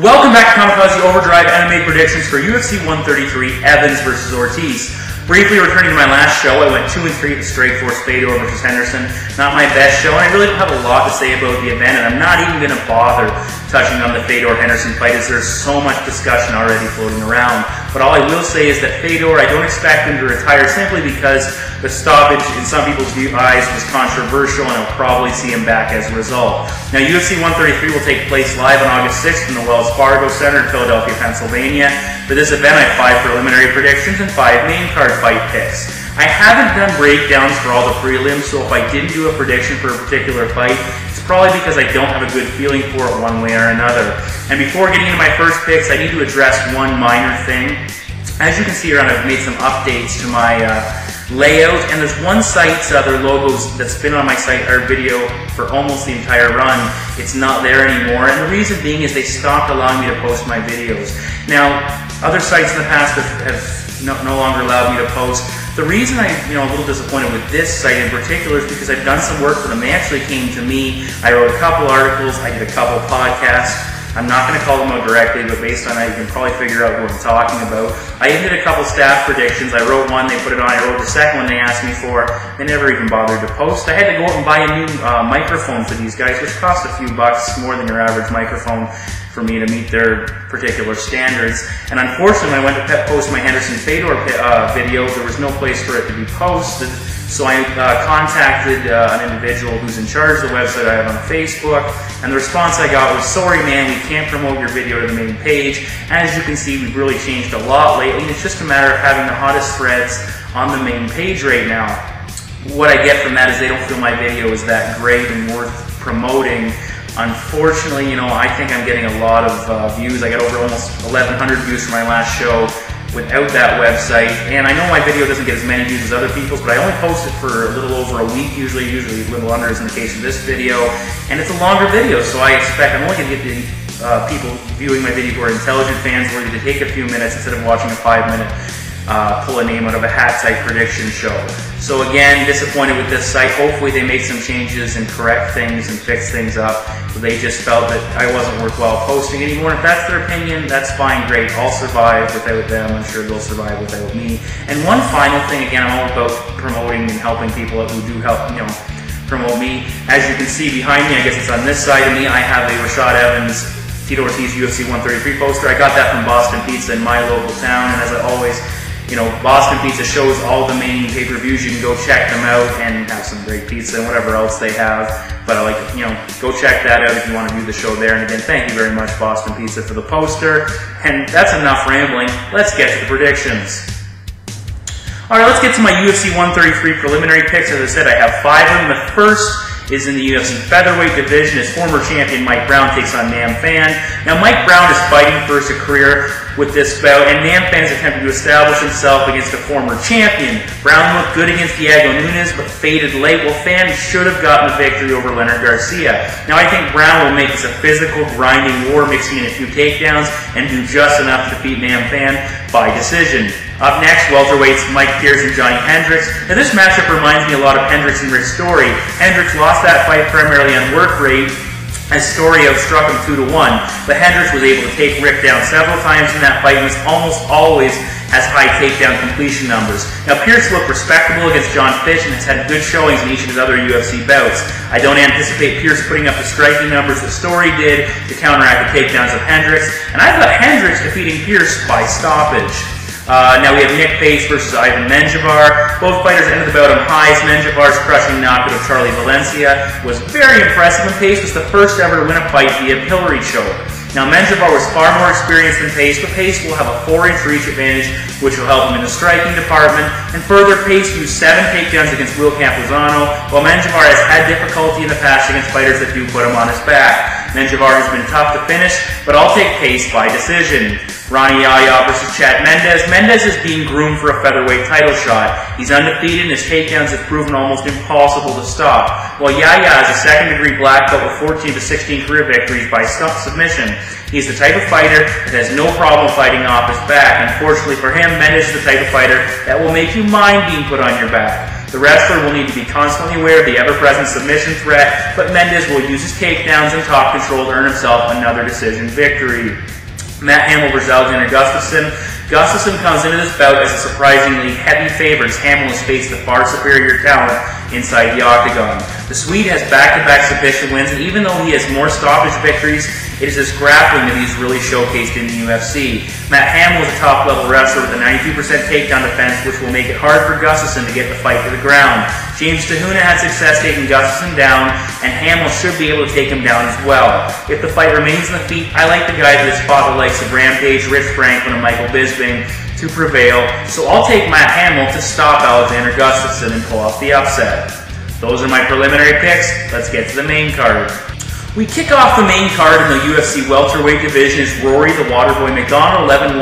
Welcome back to Kamikaze Overdrive MMA predictions for UFC 133, Evans versus Ortiz. Briefly returning to my last show, I went 2-3 with Strikeforce Fedor versus Henderson. Not my best show, and I really don't have a lot to say about the event, and I'm not even going to bother touching on the Fedor-Henderson fight, as there's so much discussion already floating around. But all I will say is that Fedor, I don't expect him to retire simply because the stoppage in some people's eyes was controversial, and I'll probably see him back as a result. Now, UFC 133 will take place live on August 6th in the Wells Fargo Center in Philadelphia, Pennsylvania. For this event, I have 5 preliminary predictions and 5 main card fight picks. I haven't done breakdowns for all the prelims, so if I didn't do a prediction for a particular fight, it's probably because I don't have a good feeling for it one way or another. And before getting into my first picks, I need to address one minor thing. As you can see here, I've made some updates to my layout, and there's one site, their logos that's been on my site or video for almost the entire run. It's not there anymore, and the reason being is they stopped allowing me to post my videos. Now, other sites in the past have no longer allowed me to post. The reason I'm a little disappointed with this site in particular is because I've done some work for them. They actually came to me. I wrote a couple articles. I did a couple podcasts. I'm not going to call them out directly, but based on that, you can probably figure out what I'm talking about. I even did a couple staff predictions. I wrote one, they put it on. I wrote the second one they asked me for. They never even bothered to post. I had to go out and buy a new microphone for these guys, which cost a few bucks more than your average microphone for me to meet their particular standards. And unfortunately, when I went to post my Henderson Fedor video, there was no place for it to be posted. So I contacted an individual who's in charge of the website I have on Facebook, and the response I got was, "Sorry man, we can't promote your video to the main page." As you can see, we've really changed a lot lately, and it's just a matter of having the hottest threads on the main page right now. What I get from that is they don't feel my video is that great and worth promoting. Unfortunately, I think I'm getting a lot of views. I got over almost 1,100 views for my last show without that website, and I know my video doesn't get as many views as other people's, but I only post it for a little over a week, usually a little under as in the case of this video, and it's a longer video, so I expect I'm only going to get the people viewing my video who are intelligent fans worthy to take a few minutes instead of watching a 5-minute pull a name out of a hat type prediction show. So again, disappointed with this site. Hopefully they make some changes and correct things and fix things up. They just felt that I wasn't worthwhile posting anymore. If that's their opinion, that's fine, great. I'll survive without them. I'm sure they'll survive without me. And one final thing, again, I'm all about promoting and helping people out who do help, promote me. As you can see behind me, I guess it's on this side of me, I have a Rashad Evans Tito Ortiz UFC 133 poster. I got that from Boston Pizza in my local town, and as I always, Boston Pizza shows all the main pay-per-views. You can go check them out and have some great pizza and whatever else they have. But go check that out if you want to view the show there. And again, thank you very much, Boston Pizza, for the poster. And that's enough rambling. Let's get to the predictions. Alright, let's get to my UFC 133 preliminary picks. As I said, I have 5 of them. The first is in the UFC featherweight division as former champion Mike Brown takes on Nam Phan. Now, Mike Brown is fighting for his career with this bout, and Nam Phan is attempting to establish himself against a former champion. Brown looked good against Diego Nunes, but faded late. Well, Phan should have gotten a victory over Leonard Garcia. Now, I think Brown will make this a physical, grinding war, mixing in a few takedowns, and do just enough to defeat Nam Phan by decision. Up next, welterweights Mike Pierce and Johnny Hendricks. Now, this matchup reminds me a lot of Hendricks and Rick's Story. Hendricks lost that fight primarily on work rate, as Story outstruck him 2-1, but Hendricks was able to take Rick down several times in that fight and was almost always has high takedown completion numbers. Now, Pierce looked respectable against John Fitch and has had good showings in each of his other UFC bouts. I don't anticipate Pierce putting up the striking numbers that Story did to counteract the takedowns of Hendricks, and I've got Hendricks defeating Pierce by stoppage. Now we have Nick Pace versus Ivan Menjivar. Both fighters ended the bout on highs. Menjivar's crushing knockout of Charlie Valencia was very impressive, and Pace was the first ever to win a fight via pillory choke. Now, Menjivar was far more experienced than Pace, but Pace will have a 4-inch reach advantage, which will help him in the striking department. And further, Pace used 7 takedowns against Will Campuzano, while Menjivar has had difficulty in the past against fighters that do put him on his back. Menjivar has been tough to finish, but I'll take Pace by decision. Ronnie Yahya versus Chad Mendes. Mendes is being groomed for a featherweight title shot. He's undefeated and his takedowns have proven almost impossible to stop. While Yahya is a second-degree black belt with 14 to 16 career victories by submission. He's the type of fighter that has no problem fighting off his back. Unfortunately for him, Mendes is the type of fighter that will make you mind being put on your back. The wrestler will need to be constantly aware of the ever-present submission threat, but Mendes will use his takedowns and top control to earn himself another decision victory. Matt Hamill versus Alexander Gustafsson. Gustafsson comes into this bout as a surprisingly heavy favorite as Hamill has faced the far superior talent inside the octagon. The Swede has back-to-back submission wins, and even though he has more stoppage victories, it is his grappling that he's really showcased in the UFC. Matt Hamill is a top-level wrestler with a 92% takedown defense, which will make it hard for Gustafsson to get the fight to the ground. James Tahuna had success taking Gustafsson down, and Hamill should be able to take him down as well. If the fight remains in the feet, I like the guys that spot the likes of Rampage, Rich Franklin, and Michael Bisping to prevail, so I'll take Matt Hamill to stop Alexander Gustafsson and pull off the upset. Those are my preliminary picks. Let's get to the main card. We kick off the main card in the UFC welterweight division as Rory the Waterboy McDonald, 11-1,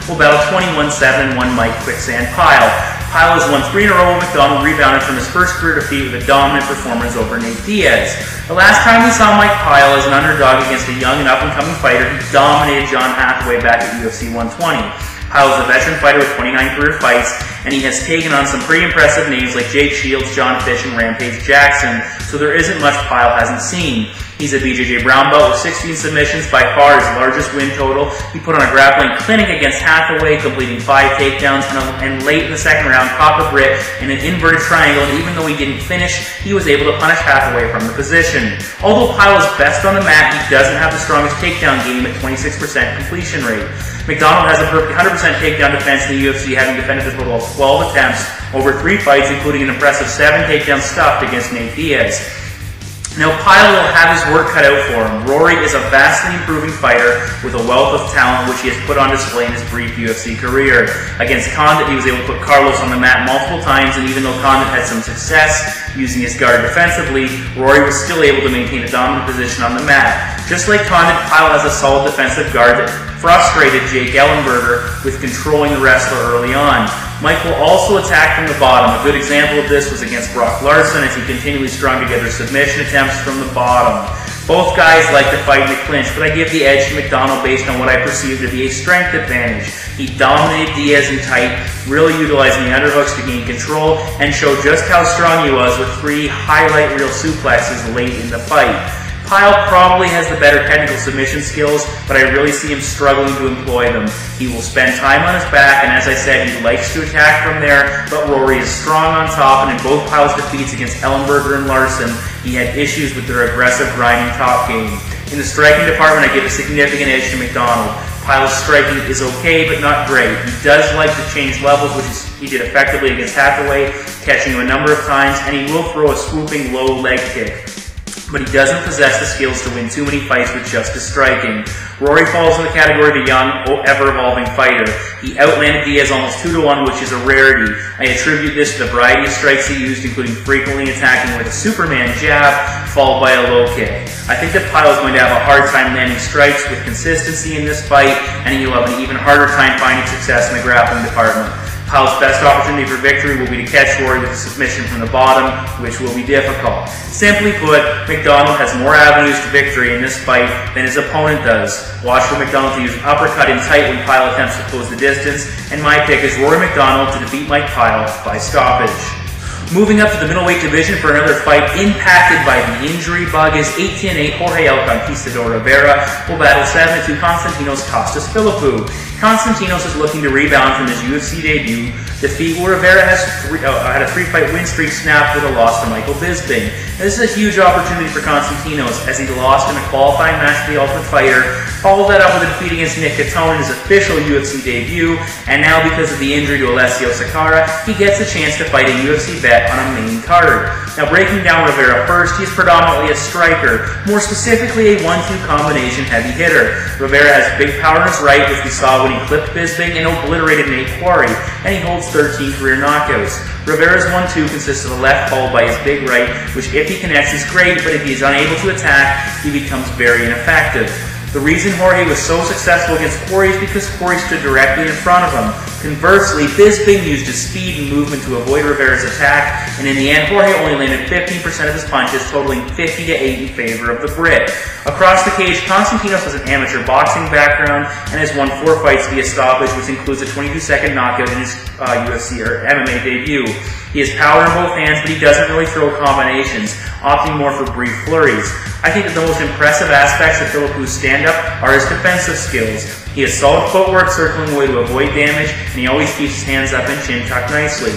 will battle 21-7 and 1 Mike Quicksand Pyle. Pyle has won 3 in a row. McDonald rebounded from his first career defeat with a dominant performance over Nate Diaz. The last time we saw Mike Pyle as an underdog against a young and up-and-coming fighter, he dominated John Hathaway back at UFC 120. Pyle is a veteran fighter with 29 career fights, and he has taken on some pretty impressive names like Jake Shields, John Fish, and Rampage Jackson, so there isn't much Pyle hasn't seen. He's a BJJ brown belt with 16 submissions, by far his largest win total. He put on a grappling clinic against Hathaway, completing 5 takedowns, and late in the second round caught the Brit in an inverted triangle, and even though he didn't finish, he was able to punish Hathaway from the position. Although Pyle is best on the mat, he doesn't have the strongest takedown game at 26% completion rate. McDonald has a perfect 100% takedown defense in the UFC, having defended a total of 12 attempts over 3 fights, including an impressive 7 takedowns stuffed against Nate Diaz. Now, Pyle will have his work cut out for him. Rory is a vastly improving fighter with a wealth of talent, which he has put on display in his brief UFC career. Against Condit, he was able to put Carlos on the mat multiple times, and even though Condit had some success using his guard defensively, Rory was still able to maintain a dominant position on the mat. Just like Condit, Pyle has a solid defensive guard that frustrated Jake Ellenberger with controlling the wrestler early on. Mike will also attack from the bottom. A good example of this was against Brock Larson as he continually strung together submission attempts from the bottom. Both guys like to fight in the clinch, but I give the edge to McDonald based on what I perceive to be a strength advantage. He dominated Diaz in tight, really utilizing the underhooks to gain control and showed just how strong he was with 3 highlight reel suplexes late in the fight. Pyle probably has the better technical submission skills, but I really see him struggling to employ them. He will spend time on his back, and as I said, he likes to attack from there, but Rory is strong on top, and in both Pyle's defeats against Ellenberger and Larson, he had issues with their aggressive grinding top game. In the striking department, I give a significant edge to McDonald. Pyle's striking is okay, but not great. He does like to change levels, which he did effectively against Hathaway, catching him a number of times, and he will throw a swooping low leg kick. But he doesn't possess the skills to win too many fights with just his striking. Rory falls in the category of a young, ever-evolving fighter. He outlanded Diaz almost 2-1, which is a rarity. I attribute this to the variety of strikes he used, including frequently attacking with a Superman jab, followed by a low kick. I think that Pyle is going to have a hard time landing strikes with consistency in this fight, and he will have an even harder time finding success in the grappling department. Pyle's best opportunity for victory will be to catch Rory with a submission from the bottom, which will be difficult. Simply put, McDonald has more avenues to victory in this fight than his opponent does. Watch for McDonald to use an uppercut in tight when Pyle attempts to close the distance, and my pick is Rory McDonald to defeat Mike Pyle by stoppage. Moving up to the middleweight division for another fight impacted by the injury bug is 18-8 Jorge El Conquistador Rivera will battle 7-2 Konstantinos Kostas Philippou. Konstantinos is looking to rebound from his UFC debut defeat, where Rivera has had a 3-fight win streak snapped with a loss to Michael Bisping. This is a huge opportunity for Konstantinos, as he lost in a qualifying match to the Ultimate Fighter, followed that up with a defeat against Nick Catone in his official UFC debut, and now because of the injury to Alessio Sakara, he gets a chance to fight a UFC vet on a main card. Now, breaking down Rivera first, he's predominantly a striker, more specifically a 1-2 combination heavy hitter. Rivera has big power in his right, which we saw when he clipped Bisping and obliterated Nate Quarry, and he holds 13 career knockouts. Rivera's 1-2 consists of a left followed by his big right, which if he connects is great, but if he is unable to attack, he becomes very ineffective. The reason Jorge was so successful against Quarry is because Quarry stood directly in front of him. Conversely, Bisping used his speed and movement to avoid Rivera's attack, and in the end, Jorge only landed 15% of his punches, totaling 50 to 8 in favor of the Brit. Across the cage, Konstantinos has an amateur boxing background and has won 4 fights via stoppage, which includes a 22-second knockout in his UFC or MMA debut. He has power in both hands, but he doesn't really throw combinations, opting more for brief flurries. I think that the most impressive aspects of Philippou's stand-up are his defensive skills. He has solid footwork circling away to avoid damage, and he always keeps his hands up and chin tucked nicely.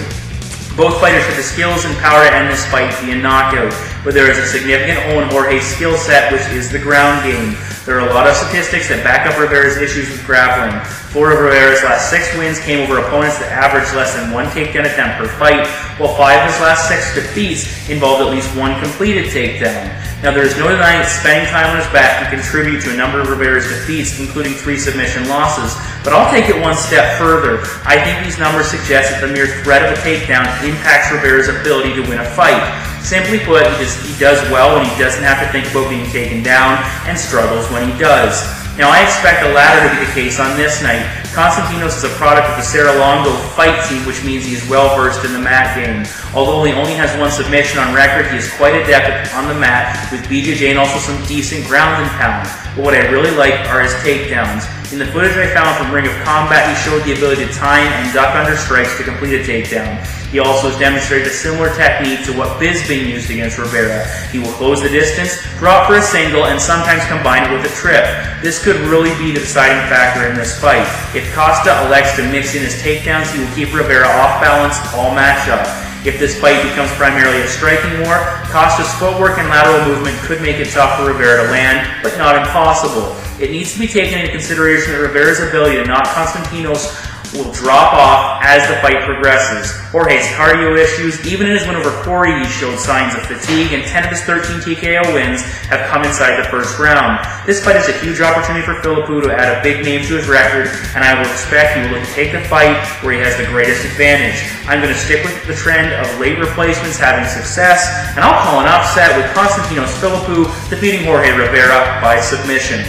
Both fighters have the skills and power to end this fight via knockout, but there is a significant hole in Jorge's skill set, which is the ground game. There are a lot of statistics that back up Rivera's issues with grappling. 4 of Rivera's last 6 wins came over opponents that averaged less than 1 takedown attempt per fight, while 5 of his last 6 defeats involved at least 1 completed takedown. Now, there is no denying that spending time on his back can contribute to a number of Rivera's defeats, including 3 submission losses. But I'll take it one step further. I think these numbers suggest that the mere threat of a takedown impacts Rivera's ability to win a fight. Simply put, he does well when he doesn't have to think about being taken down, and struggles when he does. Now, I expect the latter to be the case on this night. Konstantinos is a product of the Serra-Longo fight team, which means he is well versed in the mat game. Although he only has 1 submission on record, he is quite adept on the mat, with BJJ and also some decent ground and pound. But what I really like are his takedowns. In the footage I found from Ring of Combat, he showed the ability to time and duck under strikes to complete a takedown. He also has demonstrated a similar technique to what Bisping used against Rivera. He will close the distance, drop for a single, and sometimes combine it with a trip. This could really be the deciding factor in this fight. If Costa elects to mix in his takedowns, he will keep Rivera off balance all matchup. If this fight becomes primarily a striking war, Costa's footwork and lateral movement could make it tough for Rivera to land, but not impossible. It needs to be taken into consideration that Rivera's ability to knock Konstantinos will drop off as the fight progresses. Jorge's cardio issues, even in his win over Corey, he showed signs of fatigue, and 10 of his 13 TKO wins have come inside the first round. This fight is a huge opportunity for Philippou to add a big name to his record, and I will expect he will look to take the fight where he has the greatest advantage. I'm going to stick with the trend of late replacements having success, and I'll call an upset with Konstantinos Philippou defeating Jorge Rivera by submission.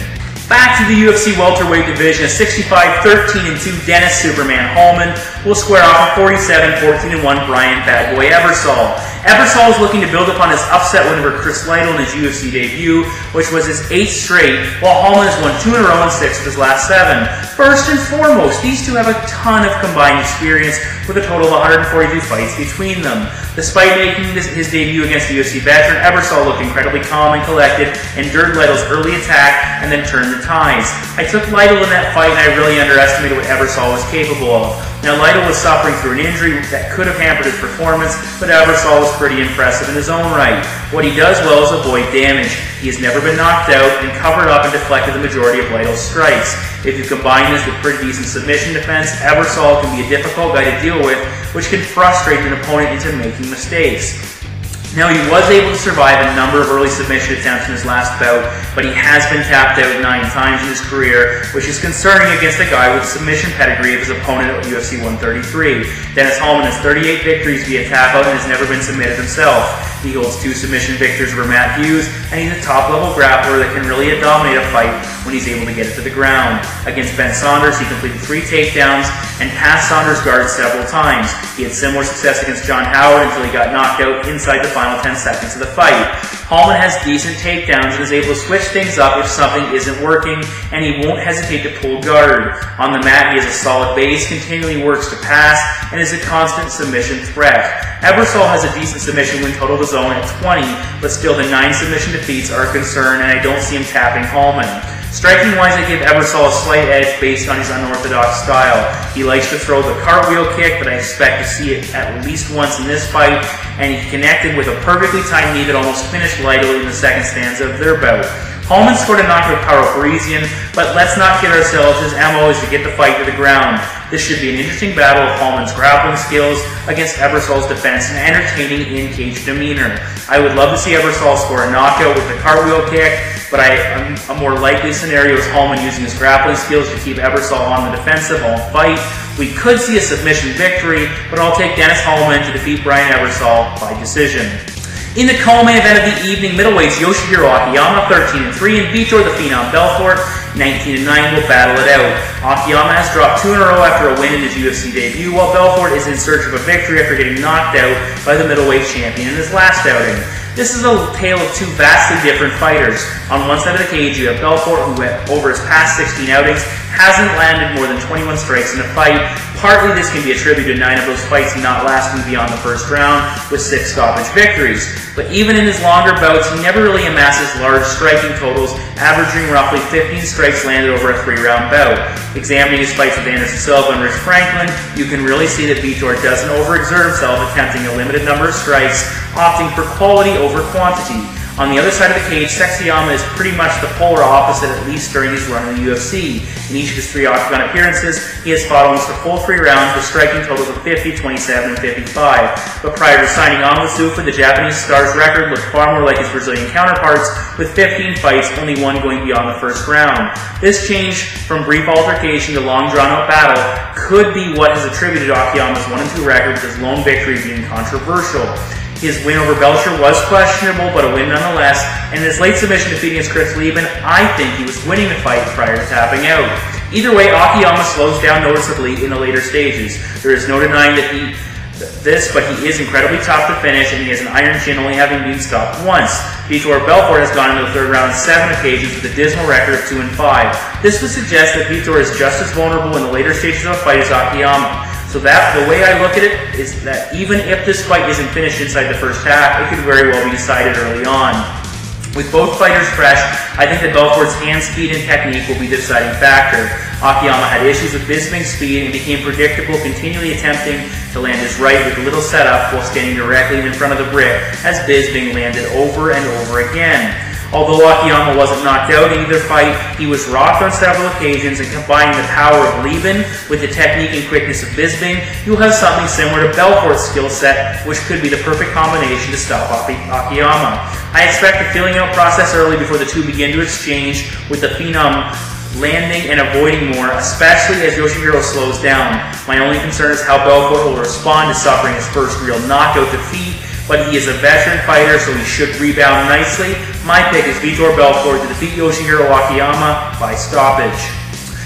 Back to the UFC welterweight division, a 65-13-2 Dennis Superman Hallman will square off a 47-14-1 Brian Bad Boy Ebersol. Ebersol is looking to build upon his upset win over Chris Lytle in his UFC debut, which was his 8th straight, while Hallman has won 2 in a row and 6 of his last 7. First and foremost, these two have a ton of combined experience, with a total of 142 fights between them. Despite making his debut against the UFC veteran, Ebersol looked incredibly calm and collected, endured Lytle's early attack, and then turned the tides. I took Lytle in that fight, and I really underestimated what Ebersol was capable of. Now, Lytle was suffering through an injury that could have hampered his performance, but Ebersol was pretty impressive in his own right. What he does well is avoid damage. He has never been knocked out and covered up and deflected the majority of Lytle's strikes. If you combine this with pretty decent submission defense, Ebersol can be a difficult guy to deal with, which can frustrate an opponent into making mistakes. Now, he was able to survive a number of early submission attempts in his last bout, but he has been tapped out 9 times in his career, which is concerning against a guy with a submission pedigree of his opponent at UFC 133. Dennis Hallman has 38 victories via tap-out and has never been submitted himself. He holds 2 submission victories over Matt Hughes, and he's a top-level grappler that can really dominate a fight when he's able to get it to the ground. Against Ben Saunders, he completed 3 takedowns and passed Saunders' guard several times. He had similar success against John Howard until he got knocked out inside the final 10 seconds of the fight. Hallman has decent takedowns and is able to switch things up if something isn't working, and he won't hesitate to pull guard. On the mat, he has a solid base, continually works to pass, and is a constant submission threat. Ebersol has a decent submission win total of his own at 20, but still the 9 submission defeats are a concern, and I don't see him tapping Hallman. Striking-wise, I give Ebersol a slight edge based on his unorthodox style. He likes to throw the cartwheel kick, but I expect to see it at least once in this fight, and he connected with a perfectly timed knee that almost finished Lytle in the second stanza of their bout. Hallman scored a knockout with Karo Parisian, but let's not kid ourselves, his MO is to get the fight to the ground. This should be an interesting battle of Hallman's grappling skills against Ebersol's defense and entertaining in-cage demeanor. I would love to see Ebersol score a knockout with the cartwheel kick, but a more likely scenario is Hallman using his grappling skills to keep Ebersol on the defensive all fight. We could see a submission victory, but I'll take Dennis Hallman to defeat Brian Ebersol by decision. In the co-main event of the evening, middleweights Yoshihiro Akiyama 13-3 and Vitor the Phenom Belfort 19-9 will battle it out. Akiyama has dropped 2 in a row after a win in his UFC debut, while Belfort is in search of a victory after getting knocked out by the middleweight champion in his last outing. This is a tale of two vastly different fighters. On one side of the cage, you have Belfort, who over his past 16 outings hasn't landed more than 21 strikes in a fight. Partly this can be attributed to 9 of those fights not lasting beyond the first round, with 6 stoppage victories. But even in his longer bouts, he never really amasses large striking totals, averaging roughly 15 strikes landed over a 3-round bout. Examining his fights with Anderson Silva and Rich Franklin, you can really see that Vitor doesn't overexert himself attempting a limited number of strikes, opting for quality over quantity. On the other side of the cage, Sexyama is pretty much the polar opposite, at least during his run in the UFC. In each of his 3 octagon appearances, he has fought almost a full 3 rounds with striking totals of 50, 27, and 55. But prior to signing on with Zuffa, the Japanese star's record looked far more like his Brazilian counterparts, with 15 fights, only 1 going beyond the first round. This change from brief altercation to long drawn-out battle could be what has attributed Akiyama's 1-2 record, with his lone victory being controversial. His win over Belcher was questionable, but a win nonetheless, and in his late submission defeating his Chris Lieben, I think he was winning the fight prior to tapping out. Either way, Akiyama slows down noticeably in the later stages. There is no denying that but he is incredibly tough to finish, and he has an iron chin, only having been stopped once. Vitor Belfort has gone into the 3rd round on 7 occasions with a dismal record of 2-5. This would suggest that Vitor is just as vulnerable in the later stages of a fight as Akiyama. So the way I look at it is that even if this fight isn't finished inside the first half, it could very well be decided early on. With both fighters fresh, I think that Belfort's hand speed and technique will be the deciding factor. Akiyama had issues with Bisping's speed and became predictable, continually attempting to land his right with little setup while standing directly in front of the brick, as Bisping landed over and over again. Although Akiyama wasn't knocked out in either fight, he was rocked on several occasions, and combining the power of Lieben with the technique and quickness of Bisping, you'll have something similar to Belfort's skill set, which could be the perfect combination to stop Akiyama. I expect a feeling out process early before the two begin to exchange, with the Phenom landing and avoiding more, especially as Yoshihiro slows down. My only concern is how Belfort will respond to suffering his first real knockout defeat, but he is a veteran fighter, so he should rebound nicely. My pick is Vitor Belfort to defeat Yoshihiro Akiyama by stoppage.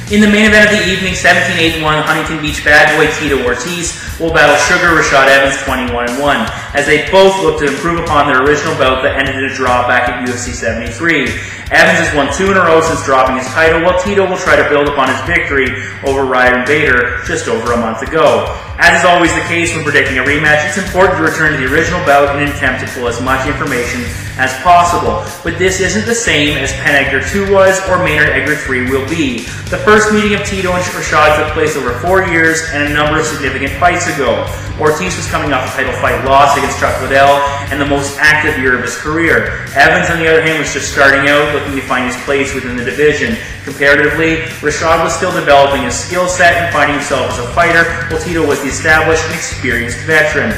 In the main event of the evening, 17-8-1, Huntington Beach bad boy Tito Ortiz will battle Sugar Rashad Evans 21-1, as they both look to improve upon their original bout that ended in a draw back at UFC 73. Evans has won 2 in a row since dropping his title, while Tito will try to build upon his victory over Ryan Bader just over a month ago. As is always the case when predicting a rematch, it's important to return to the original bout in an attempt to pull as much information as possible. But this isn't the same as Penn Edgar 2 was or Maynard Edgar 3 will be. The first meeting of Tito and Rashad took place over 4 years and a number of significant fights ago. Ortiz was coming off a title fight loss against Chuck Liddell and the most active year of his career. Evans, on the other hand, was just starting out, looking to find his place within the division. Comparatively, Rashad was still developing his skill set and finding himself as a fighter, while Tito was the established and experienced veteran.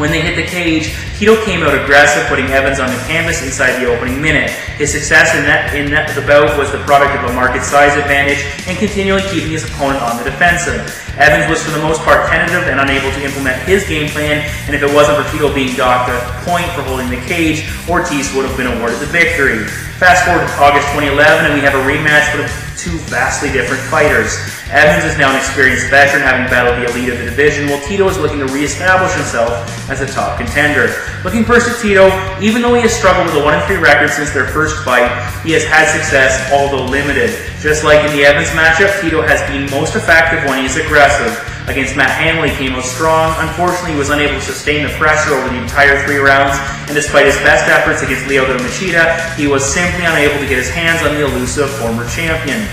When they hit the cage, Tito came out aggressive, putting Evans on the canvas inside the opening minute. His success in the bout was the product of a market size advantage and continually keeping his opponent on the defensive. Evans was for the most part tentative and unable to implement his game plan, and if it wasn't for Tito being docked a point for holding the cage, Ortiz would have been awarded the victory. Fast forward to August 2011 and we have a rematch with 2 vastly different fighters. Evans is now an experienced veteran, having battled the elite of the division, while Tito is looking to re-establish himself as a top contender. Looking first at Tito, even though he has struggled with a 1-3 record since their first fight, he has had success, although limited. Just like in the Evans matchup, Tito has been most effective when he is aggressive. Against Matt Hanley, he came out strong. Unfortunately, he was unable to sustain the pressure over the entire 3 rounds, and despite his best efforts against Lyoto Machida, he was simply unable to get his hands on the elusive former champion.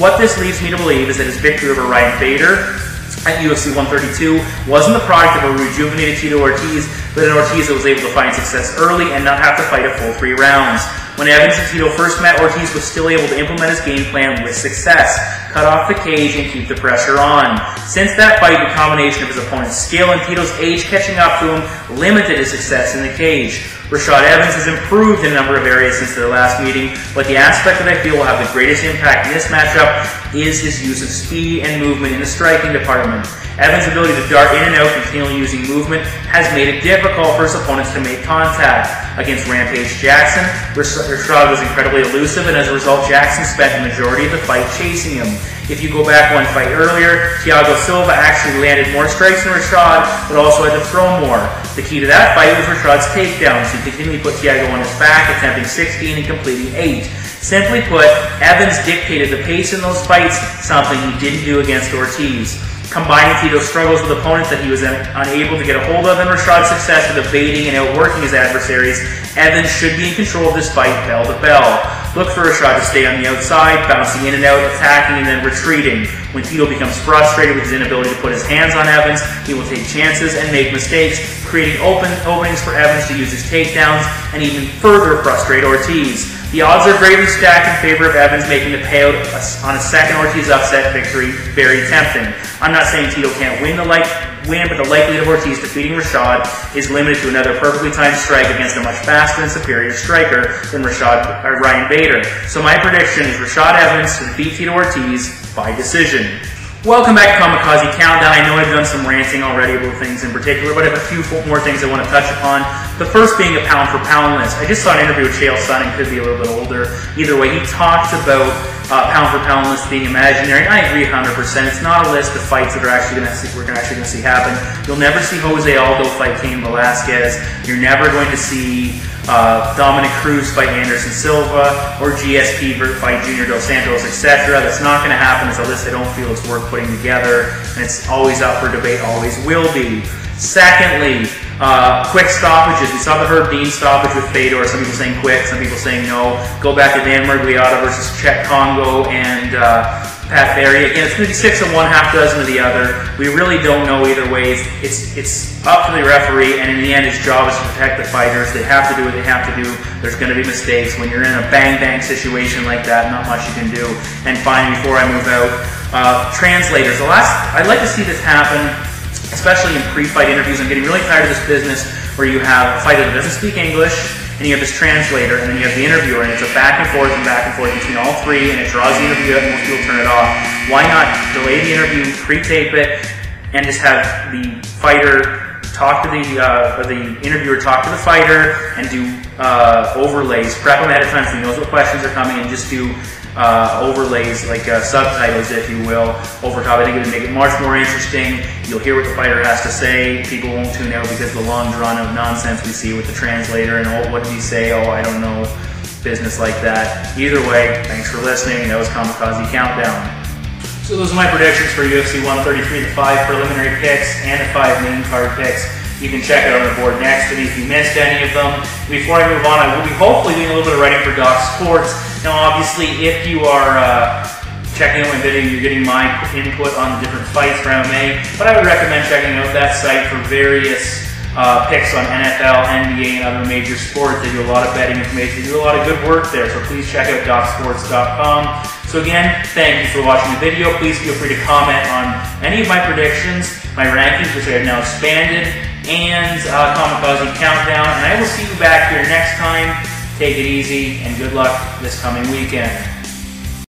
What this leads me to believe is that his victory over Ryan Bader at UFC 132 wasn't the product of a rejuvenated Tito Ortiz, but an Ortiz that was able to find success early and not have to fight a full 3 rounds. When Evans and Tito first met, Ortiz was still able to implement his game plan with success, cut off the cage and keep the pressure on. Since that fight, the combination of his opponent's skill and Tito's age catching up to him limited his success in the cage. Rashad Evans has improved in a number of areas since their last meeting, but the aspect that I feel will have the greatest impact in this matchup is his use of speed and movement in the striking department. Evans' ability to dart in and out, continually using movement, has made it difficult for his opponents to make contact. against Rampage Jackson. Rashad was incredibly elusive, and as a result, Jackson spent the majority of the fight chasing him. If you go back one fight earlier, Thiago Silva actually landed more strikes than Rashad, but also had to throw more. The key to that fight was Rashad's takedowns. He continually put Thiago on his back, attempting 16 and completing 8. Simply put, Evans dictated the pace in those fights, something he didn't do against Ortiz. Combining Tito's struggles with opponents that he was unable to get a hold of, and Rashad's success with evading and outworking his adversaries, Evans should be in control of this fight bell to bell. Look for Rashad to stay on the outside, bouncing in and out, attacking and then retreating. When Tito becomes frustrated with his inability to put his hands on Evans, he will take chances and make mistakes, creating openings for Evans to use his takedowns and even further frustrate Ortiz. The odds are greatly stacked in favor of Evans making the payout on a second Ortiz upset victory very tempting. I'm not saying Tito can't win, but the likelihood of Ortiz defeating Rashad is limited to another perfectly timed strike against a much faster and superior striker than Ryan Bader. So my prediction is Rashad Evans to defeat Tito Ortiz by decision. Welcome back to Kamikaze Countdown. I know I've done some ranting already about things in particular, but I have a few more things I want to touch upon. The first being a pound-for-pound list. I just saw an interview with Chael Sonnen, could be a little bit older. Either way, he talked about pound-for-pound list being imaginary, and I agree 100%. It's not a list of fights that we're actually going to see happen. You'll never see Jose Aldo fight Cain Velasquez. You're never going to see Dominic Cruz fight Anderson Silva, or GSP fight Junior Dos Santos, etc. That's not going to happen. It's a list I don't feel it's worth putting together, and it's always up for debate, always will be. Secondly, quick stoppages. We saw the Herb Dean stoppage with Fedor. Some people saying quick, some people saying no. Go back to Dan Miragliotta versus Chet Congo and Pat Barry. Again, it's going to be 6 of one, half dozen of the other. We really don't know either way. It's up to the referee, and in the end, his job is to protect the fighters. They have to do what they have to do. There's going to be mistakes. When you're in a bang-bang situation like that, not much you can do. And finally, before I move out, translators. I'd like to see this happen, especially in pre-fight interviews. I'm getting really tired of this business where you have a fighter that doesn't speak English, and you have this translator, and then you have the interviewer, and it's a back and forth between all three, and it draws the interview out, and most people turn it off. Why not delay the interview, pre-tape it, and just have the fighter talk to the interviewer talk to the fighter, and do overlays, prep him ahead of time so he knows what questions are coming, and just do overlays, like subtitles, if you will, over top. I think it would make it much more interesting. You'll hear what the fighter has to say. People won't tune out because of the long, drawn-out nonsense we see with the translator and, oh, what did he say? Oh, I don't know. Business like that. Either way, thanks for listening. That was Kamikaze Countdown. So those are my predictions for UFC 133, the 5 preliminary picks and the 5 main card picks. You can check it on the board next to me if you missed any of them. Before I move on, I will be hopefully doing a little bit of writing for Doc Sports. Now, obviously, if you are checking out my video, you're getting my input on the different fights for MMA, but I would recommend checking out that site for various picks on NFL, NBA, and other major sports. They do a lot of betting information. They do a lot of good work there, so please check out DocSports.com. So again, thank you for watching the video. Please feel free to comment on any of my predictions, my rankings, which I have now expanded, and Kamikaze Countdown. And I will see you back here next time. Take it easy, and good luck this coming weekend.